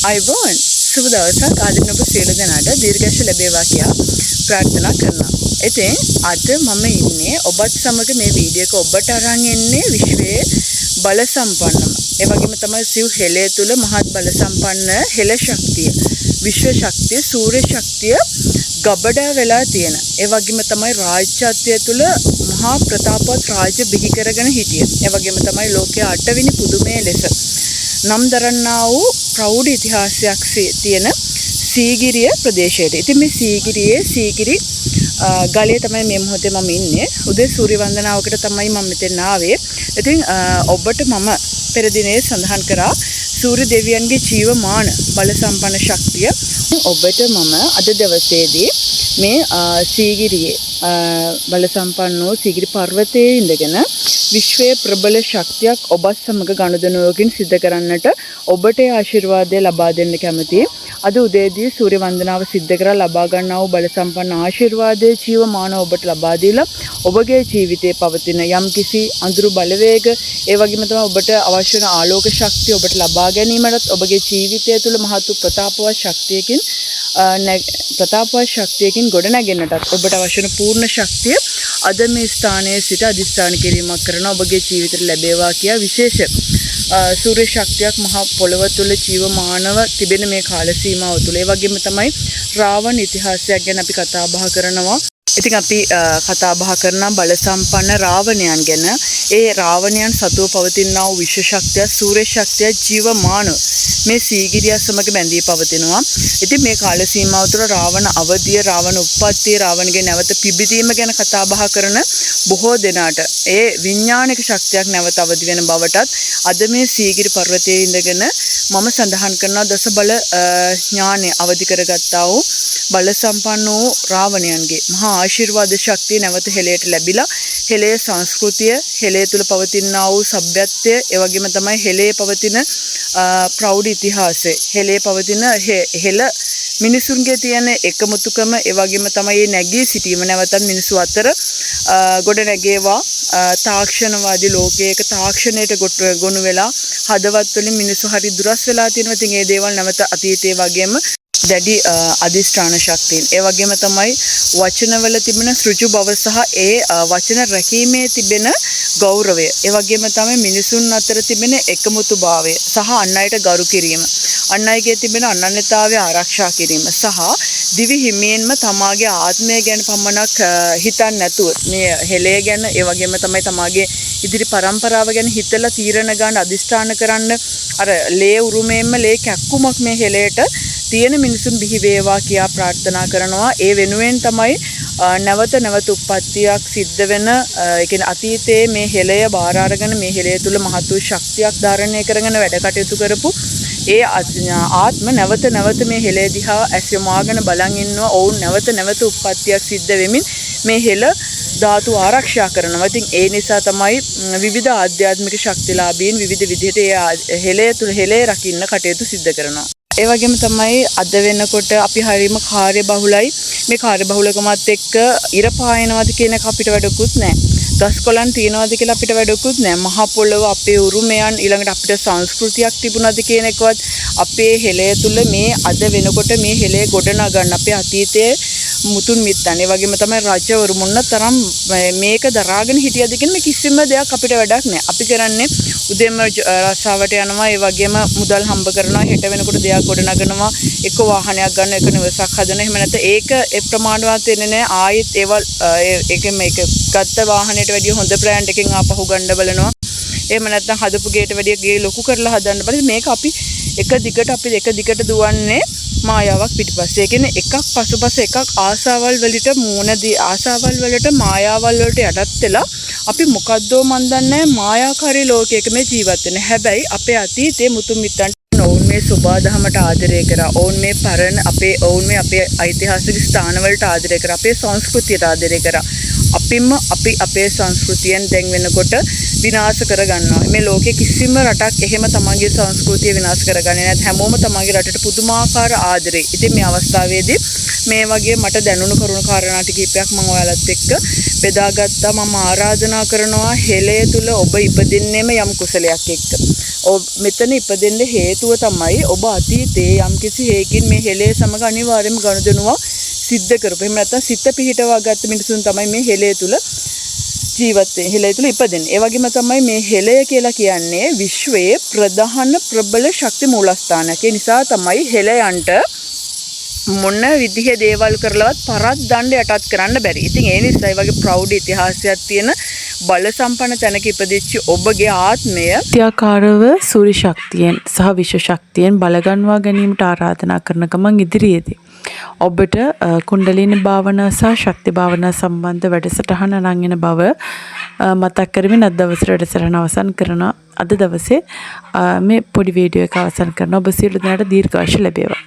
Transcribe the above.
අයිබෝන් සුබ දවසක් ආදින ඔබ සියලු දෙනාට දීර්ඝාෂ ලැබේවා කියා ප්‍රාර්ථනා කරනවා. ඉතින් අද මම ඉන්නේ ඔබත් සමග මේ වීඩියෝ එක ඔබට අරන් එන්නේ විශ්වයේ බල සම්පන්නම. ඒ වගේම තමයි සිව් හෙළය තුල මහත් බල සම්පන්න හෙළ ශක්තිය, විශ්ව ශක්තිය, සූර්ය ශක්තිය ගබඩා වෙලා තියෙන. ඒ වගේම තමයි රාජ්‍යත්වය තුල මහා ප්‍රතාපවත් රාජ්‍ය බිහි කරගෙන හිටිය. ඒ වගේම තමයි ලෝකයේ 8 වෙනි පුදුමයේ ලෙස නම් දරන්නා වූ ප්‍රෞಢ ඉතිහාසයක් තියෙන සීගිරිය ප්‍රදේශයට. ඉතින් මේ සීගිරි ගලේ තමයි මේ මොහොතේ මම ඉන්නේ. උදේ සූර්ය වන්දනාවකට තමයි මම මෙතන ආවේ. ඉතින් ඔබට මම පෙර දිනේ සඳහන් කරා සූර්ය දෙවියන්ගේ ජීවමාන බල සම්පන්න ශක්තිය. ඔබට මම අද දවසේදී මේ සීගිරියේ බල සම්පන්න වූ සීගිරි පර්වතයේ ඉඳගෙන විශ්වයේ ප්‍රබල ශක්තියක් ඔබත් සමග ගනුදෙනුවකින් සිදු කරන්නට ඔබට ආශිර්වාදය ලබා දෙන්න කැමතියි. අද උදේදී සූර්ය වන්දනාව සිද්ධ කරලා ලබා ගන්නා වූ බල සම්පන්න ආශිර්වාදයේ ජීවමාන ඔබට ලබා දීලා ඔබගේ ජීවිතයේ පවතින යම්කිසි අඳුරු බලවේග ඒ වගේම තමයි ඔබට අවශ්‍ය වන ආලෝක ශක්තිය ඔබට ලබා ගැනීමටත් ඔබගේ ජීවිතය තුළ මහත් ප්‍රතාපවත් ශක්තියකින් ගොඩනැගෙන්නටත් ඔබට අවශ්‍ය වන පූර්ණ ශක්තිය අද මේ ස්ථානයේ සිට අධිෂ්ඨාන කිරීමක් කරන ඔබගේ ජීවිතයට ලැබේවා කියා විශේෂ සූර්ය ශක්තියක් මහා පොළව තුළ ජීවමානව තිබෙන මේ කාල සීමාව තුළ. ඒ වගේම තමයි රාවණ ඉතිහාසයක් ගැන අපි කතා බහ කරනවා. ඉතින් අපි කතා බහ කරන බල සම්පන්න රාවණයන් ගැන. ඒ රාවණයන් සතුව පවතිනා වූ විශ්ව ශක්තිය, සූර්ය ශක්තිය ජීවමානව මේ සීගිරිය සමග බැඳී පවතිනවා. ඉතින් මේ කාල සීමාව තුළ රාවණ අවදිය, රාවණ උප්පත්තිය, රාවණගේ නැවත පිබිදීම ගැන කතා බහ කරන බොහෝ දෙනාට ඒ විඥානික ශක්තියක් නැවත අවදි වෙන බවටත් අද මේ සීගිරි පර්වතයේ ඉඳගෙන මම සඳහන් කරනවා දස බල ඥානය අවදි කරගත්තා වූ බල සම්පන්න වූ රාවණයන්ගේ මහා ආශිර්වාද ශක්තිය නැවත හෙළයට ලැබිලා හෙළයේ සංස්කෘතිය, හෙළය තුළ පවතිනා වූ සભ્યත්වය, ඒ වගේම තමයි හෙළයේ පවතින ප්‍රෞಢ ඉතිහාසය, හෙළයේ පවතින හෙළ මිනිසුන්ගේ තියෙන එකමුතුකම, ඒ වගේම තමයි නැගී සිටීම නැවතත් මිනිසු අතර ගොඩ නැගේවා තාක්ෂණවාදී ලෝකයක තාක්ෂණයට ගොනු වෙලා හදවත් වලින් මිනිසු හරි දුරස් වෙලා තියෙනවා. ඉතින් මේ දේවල් නැවත අතීතයේ වගේම දැඩි අධිෂ්ඨාන ශක්තියෙන්, ඒ වගේම තමයි වචනවල තිබෙන සෘජු බව සහ ඒ වචන රැකීමේ තිබෙන ගෞරවය, ඒ වගේම තමයි මිනිසුන් අතර තිබෙන එකමුතුභාවය සහ අන් අයට ගරු කිරීම, අන් අයගේ තිබෙන අනන්‍යතාවය ආරක්ෂා කිරීම සහ දිවි හිමියෙන්ම තමාගේ ආත්මය ගැන පමණක් හිතන්නේ නැතුව මේ හෙළය ගැන, ඒ වගේම තමයි තමාගේ ඉදිරි පරම්පරාව ගැන හිතලා තීරණ ගන්න අධිෂ්ඨාන කරන්න අර ලේ උරුමයෙන්ම ලේ කැක්කුමක් මේ හෙළයට තියෙන මිනිසුන් බිහි වේවා කියා ප්‍රාර්ථනා කරනවා. ඒ වෙනුවෙන් තමයි නැවත උප්පත්තියක් සිද්ධ වෙන, ඒ කියන්නේ අතීතයේ මේ හෙළය බාර අරගෙන මේ හෙළය තුල මහත් වූ ශක්තියක් ධාරණය කරගෙන වැඩ කටයුතු කරපු ඒ ආත්ම නැවත මේ හෙළය දිහා ඇස් යොමාගෙන බලන් ඉන්නවා. ඔවුන් නැවත උප්පත්තියක් සිද්ධ වෙමින් මේ හෙළ ධාතු ආරක්ෂා කරනවා. ඉතින් ඒ නිසා තමයි විවිධ ආධ්‍යාත්මික ශක්තිලාභීන් විවිධ විදිහට ඒ හෙළය තුල හෙළය රකින්න කටයුතු සිද්ධ කරනවා. ඒ වගේම තමයි අද වෙනකොට අපි හරීම කාර්යබහුලයි. මේ කාර්යබහුලකමත් එක්ක ඉර පායනවාද කියන එක අපිට වැඩකුත් නැහැ. ගස් කොළන් තියනවාද කියලා අපිට වැඩකුත් නැහැ. මහ පොළව, අපේ උරුමයන්, ඊළඟට අපිට සංස්කෘතියක් තිබුණාද කියන එකවත් අපේ හෙළය තුල මේ අද වෙනකොට මේ හෙළය ගොඩනගන්න අපේ අතීතයේ මුතුන් මිත්තන්, ඒ වගේම තමයි රජවරු මොන තරම් මේක දරාගෙන හිටියද කියන මේ කිසිම දෙයක් අපිට වැඩක් නැහැ. අපි කරන්නේ උදේම රස්සාවට යනවා, ඒ වගේම මුදල් හම්බ කරනවා, හෙට වෙනකොට දෙයක් ගොඩනගනවා, එක වාහනයක් ගන්න, එක නිවසක් හදනවා. එහෙම නැත්නම් ඒක ඒ ප්‍රමාණවත් වෙන්නේ නැහැ. ආයෙත් ඒව මේක ගත්ත වාහනයට වැඩිය හොඳ බ්‍රෑන්ඩ් එකකින් ආපහු ගන්න බලනවා. එහෙම නැත්නම් හදපු ගේට වැඩිය ගේ ලොකු කරලා හදන්න බලන මේක අපි එක දිගට දුවන්නේ මායාවක් පිටිපස්සේ. ඒ කියන්නේ එකක් පසුපස එකක් ආසාවල් වලට ආසාවල් වලට මායාවල් වලට යටත් වෙලා අපි මොකද්දෝ මන් දන්නේ මායාකාරී ලෝකයක මේ ජීවත් වෙන. හැබැයි අපේ අතීතයේ මුතුන් මිත්තන් ඔවුන් මේ සුබාදහමට ආදරය කරා, ඔවුන් මේ පරණ අපේ ඓතිහාසික ස්ථානවලට ආදරය කරා, අපේ සංස්කෘතියට ආදරය කරා. අපේ සංස්කෘතියෙන් දැන් වෙනකොට විනාශ කරගන්නවා. මේ ලෝකේ කිසිම රටක් එහෙම තමන්ගේ සංස්කෘතිය විනාශ කරගන්නේ නැහැ. හැමෝම තමන්ගේ රටට පුදුමාකාර ආදරේ. ඉතින් මේ අවස්ථාවේදී මේ වගේ මට දැනුණු කරුණු කාරණා ටිකක් මම ඔයාලත් එක්ක බෙදාගත්තා. මම ආරාධනා කරනවා හෙළය තුල ඔබ ඉපදින්නෙම යම් කුසලයක් එක්ක. මෙතන ඉපදෙන්න හේතුව තමයි ඔබ අතීතයේ යම්කිසි හේකින් මේ හෙළය සමග අනිවාර්යයෙන්ම ගනුදෙනුවක් සිද්ධ කරපු. එහෙම නැත්නම් සිත පිහිටවා ගත්ත මිනිසුන් තමයි මේ හෙළය තුල ජීවත් වෙන්නේ. හෙළය තුල ඉපදෙන්නේ. ඒ වගේම තමයි මේ හෙළය කියලා කියන්නේ විශ්වයේ ප්‍රධාන ප්‍රබල ශක්ති මූලස්ථානයක්. ඒ නිසා තමයි හෙළයන්ට මොන විදිහේ දේවල් කරලවත් පරද්දන්න යටත් කරන්න බැරි. ඉතින් ඒ නිසා ඒ වගේ ප්‍රෞඩ ඉතිහාසයක් තියෙන බල සම්පන්න තැනක ඉපදිච්ච ඔබගේ ආත්මය ත්‍යාකාරව සූර්ය ශක්තියෙන් සහ විශ්ව ශක්තියෙන් බලගන්වා ගැනීමට ආරාධනා කරන ගමන් ඉදිරියේදී ඔබට කුණ්ඩලිනි භාවනා සහ ශක්ති භාවනා සම්බන්ධ වැඩසටහන අරන් එන බව මතක් කරමින් අද දවසේ වැඩසටහන අවසන් කරනවා. අද දවසේ මේ පොඩි වීඩියෝ එක අවසන් කරනවා. ඔබ සියලු දෙනාට දීර්ඝායුෂ ලැබේවා.